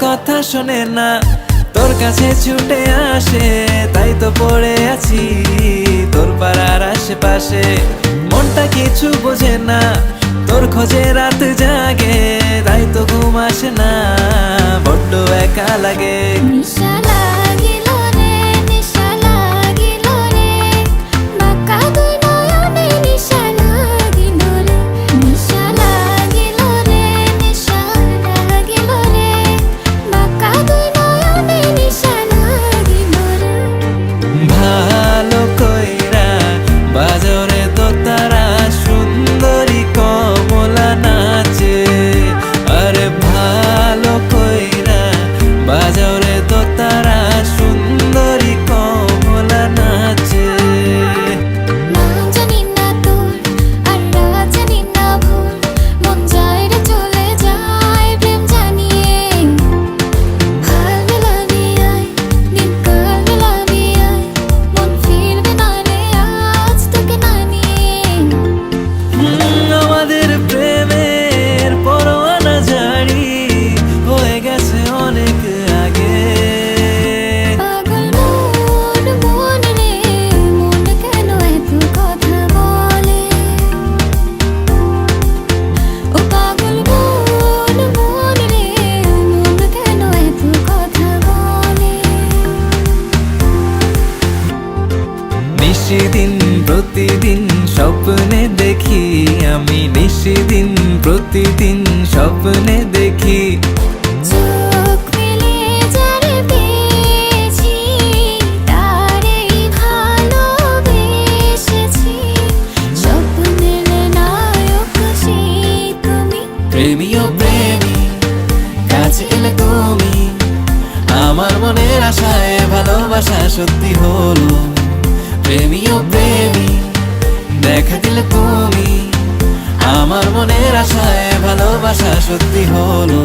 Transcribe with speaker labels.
Speaker 1: কথা শোনে না, তোর কাছে ছুটে আসে, তাই তো পড়ে আছি তোর পাড়ার আশেপাশে। মনটা কিছু বোঝে না, তোর খোঁজে রাত জাগে, তাই তো ঘুম আসে না, বড্ড একা লাগে। নিশিদিন প্রতিদিন স্বপ্নে দেখি আমি, নিশিদিন প্রতিদিন স্বপ্নে দেখি।
Speaker 2: চোখ মেলে যারে পেয়েছি, তারেই ভালোবেসেছি, স্বপ্নের নায়ক সেই তুমি।
Speaker 1: প্রেমী ও প্রেমী কাছে এলে তুমি, আমার মনের আশায় ভালোবাসা সত্যি হলো। প্রেমী ও প্রেমী দেখা দিলে তুমি, আমার মনের আশায় ভালোবাসা সত্যি হলো।